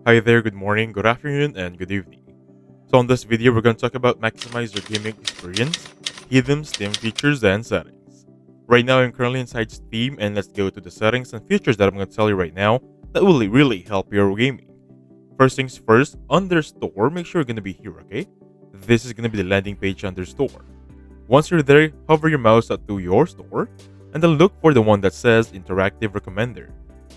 Hi there, good morning, good afternoon, and good evening. So on this video, we're going to talk about maximize your gaming experience, hidden Steam features, and settings. Right now, I'm currently inside Steam, and let's go to the settings and features that I'm going to tell you right now that will really help your gaming. First things first, under Store, make sure you're going to be here, okay? This is going to be the landing page under Store. Once you're there, hover your mouse up to your store, and then look for the one that says Interactive Recommender.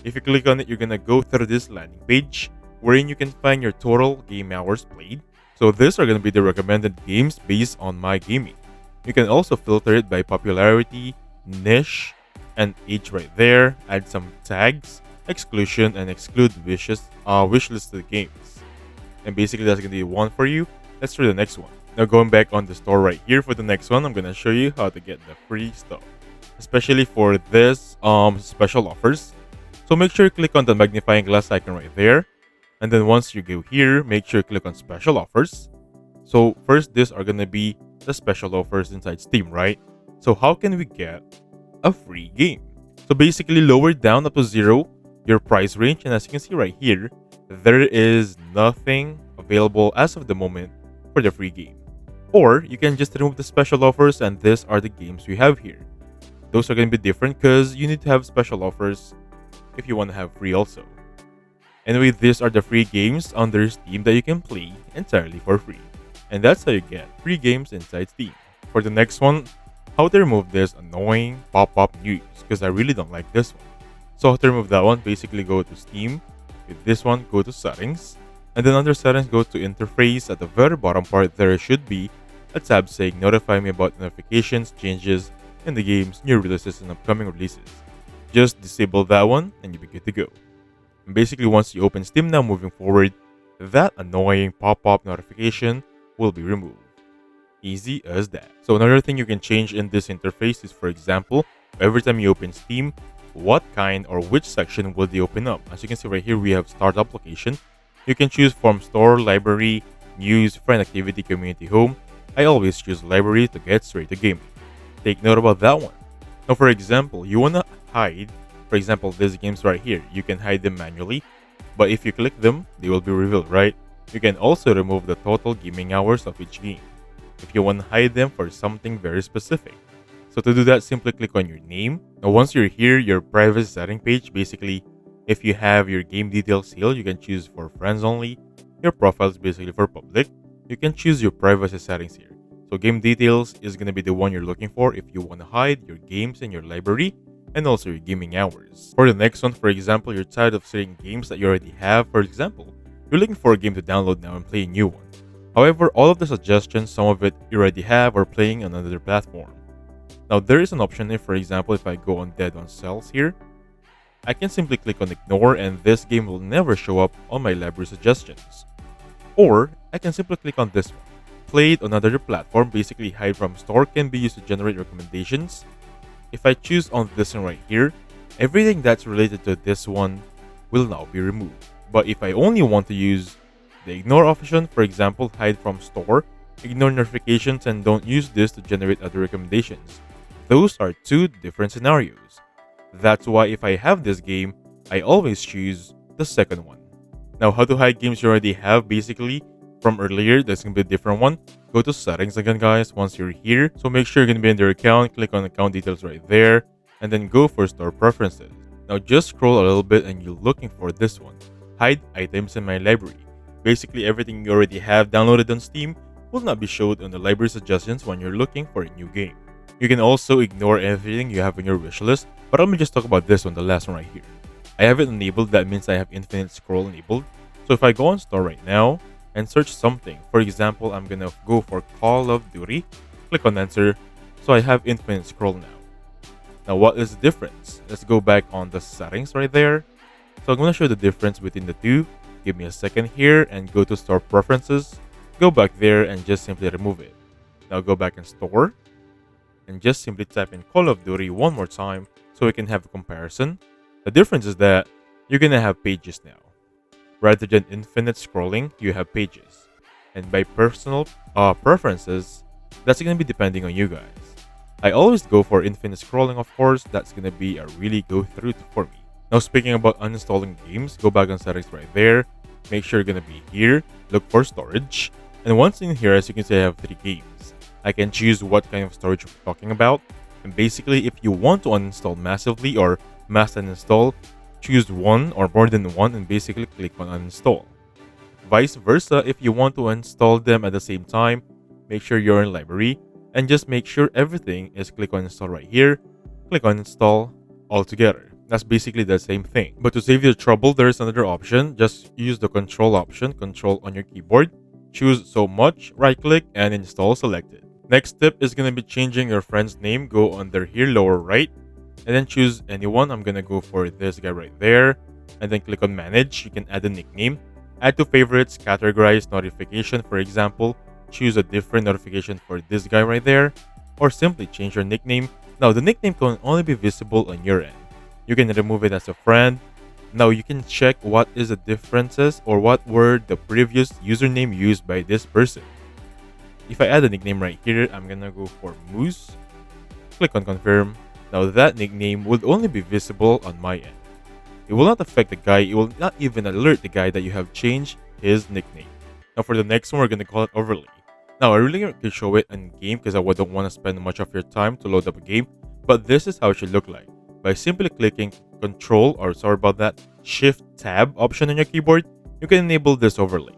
If you click on it, you're going to go through this landing page wherein you can find your total game hours played. So these are going to be the recommended games based on my gaming. You can also filter it by popularity, niche, and age right there. Add some tags, exclusion, and exclude wishlisted games. And basically that's going to be one for you. Let's try the next one. Now going back on the store right here for the next one, I'm going to show you how to get the free stuff. Especially for this special offers. So make sure you click on the magnifying glass icon right there. And then once you go here, make sure you click on special offers. So first, these are going to be the special offers inside Steam, right? So how can we get a free game? So basically lower down up to 0 your price range. And as you can see right here, there is nothing available as of the moment for the free game. Or you can just remove the special offers and these are the games we have here. Those are going to be different because you need to have special offers if you want to have free also. Anyway, these are the free games under Steam that you can play entirely for free. And that's how you get free games inside Steam. For the next one, how to remove this annoying pop-up news, because I really don't like this one. So how to remove that one, basically go to Steam. With this one, go to settings. And then under settings, go to interface. At the very bottom part, there should be a tab saying notify me about notifications, changes in the game's new releases and upcoming releases. Just disable that one and you'll be good to go. And basically, once you open Steam now moving forward, that annoying pop-up notification will be removed. Easy as that. So another thing you can change in this interface is, for example, every time you open Steam, what kind or which section will they open up? As you can see right here, we have Start Application. You can choose from Store, Library, News, Friend Activity, Community, Home. I always choose Library to get straight to gaming. Take note about that one. Now, for example, you want to hide, for example, these games right here. You can hide them manually, but if you click them, they will be revealed, right? You can also remove the total gaming hours of each game if you want to hide them for something very specific. So to do that, simply click on your name. Now, once you're here, your privacy setting page, basically, if you have your game details here, you can choose for friends only. Your profile is basically for public. You can choose your privacy settings here. So game details is going to be the one you're looking for if you want to hide your games in your library and also your gaming hours. For the next one, for example, you're tired of seeing games that you already have. For example, you're looking for a game to download now and play a new one. However, all of the suggestions, some of it you already have or playing on another platform. Now, there is an option if, for example, if I go on Dead on Cells here, I can simply click on ignore and this game will never show up on my library suggestions. Or I can simply click on this one. Played on another platform, basically hide from store, can be used to generate recommendations. If I choose on this one right here, everything that's related to this one will now be removed. But if I only want to use the ignore option, for example, hide from store, ignore notifications, and don't use this to generate other recommendations. Those are two different scenarios. That's why if I have this game, I always choose the second one. Now, how to hide games you already have, basically, from earlier, that's going to be a different one. Go to settings again, guys, once you're here. So make sure you're going to be in your account, click on account details right there, and then go for store preferences. Now just scroll a little bit and you're looking for this one. Hide items in my library. Basically, everything you already have downloaded on Steam will not be showed on the library suggestions when you're looking for a new game. You can also ignore everything you have in your wishlist, but let me just talk about this one, the last one right here. I have it enabled, that means I have infinite scroll enabled. So if I go on store right now, and search something. For example, I'm gonna go for Call of Duty. Click on enter. So I have infinite scroll now. Now what is the difference? Let's go back on the settings right there. So I'm gonna show the difference between the two. Give me a second here and go to store preferences. Go back there and just simply remove it. Now go back in store and just simply type in Call of Duty one more time so we can have a comparison. The difference is that you're gonna have pages now. Rather than infinite scrolling, you have pages. And by personal preferences, that's going to be depending on you guys. I always go for infinite scrolling, of course. That's going to be a really go through for me. Now, speaking about uninstalling games, go back on settings right there. make sure you're gonna be here, look for storage, and once in here, as you can see, I have 3 games. I can choose what kind of storage we're talking about, and basically if you want to uninstall massively or mass uninstall, choose one or more than one and basically click on uninstall. Vice versa, if you want to install them at the same time, make sure you're in library and just make sure everything is click on install right here, click on install all together. That's basically the same thing. But to save you trouble, there is another option. Just use the control option, control on your keyboard, choose so much, right click and install selected. Next step is going to be changing your friend's name. Go under here, lower right, and then choose anyone. I'm going to go for this guy right there, and then click on manage. You can add a nickname, add to favorites, categorize, notification. For example, choose a different notification for this guy right there, or simply change your nickname. Now, the nickname can only be visible on your end. You can remove it as a friend. Now, you can check what is the differences or what were the previous username used by this person. If I add a nickname right here, I'm gonna go for Moose. Click on confirm. Now that nickname will only be visible on my end. It will not affect the guy. It will not even alert the guy that you have changed his nickname. Now for the next one, we're gonna call it overlay. Now I really could show it in game because I don't want to spend much of your time to load up a game, but this is how it should look like. By simply clicking Shift Tab option on your keyboard, you can enable this overlay.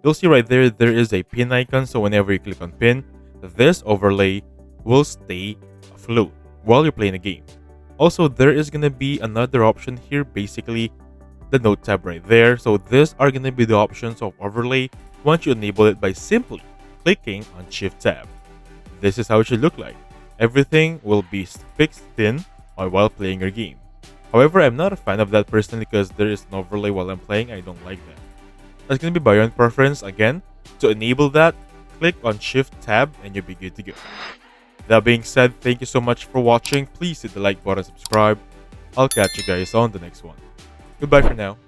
You'll see right there is a pin icon, so whenever you click on pin, this overlay will stay afloat while you're playing a game. Also, there is going to be another option here, basically the note tab right there. So these are going to be the options of overlay once you enable it by simply clicking on Shift Tab. This is how it should look like. Everything will be fixed in while playing your game. However, I'm not a fan of that personally because there is an overlay while I'm playing. I don't like that. That's going to be by your own preference. Again, to enable that, click on Shift Tab and you'll be good to go. That being said, thank you so much for watching. Please hit the like button, subscribe. I'll catch you guys on the next one. Goodbye for now.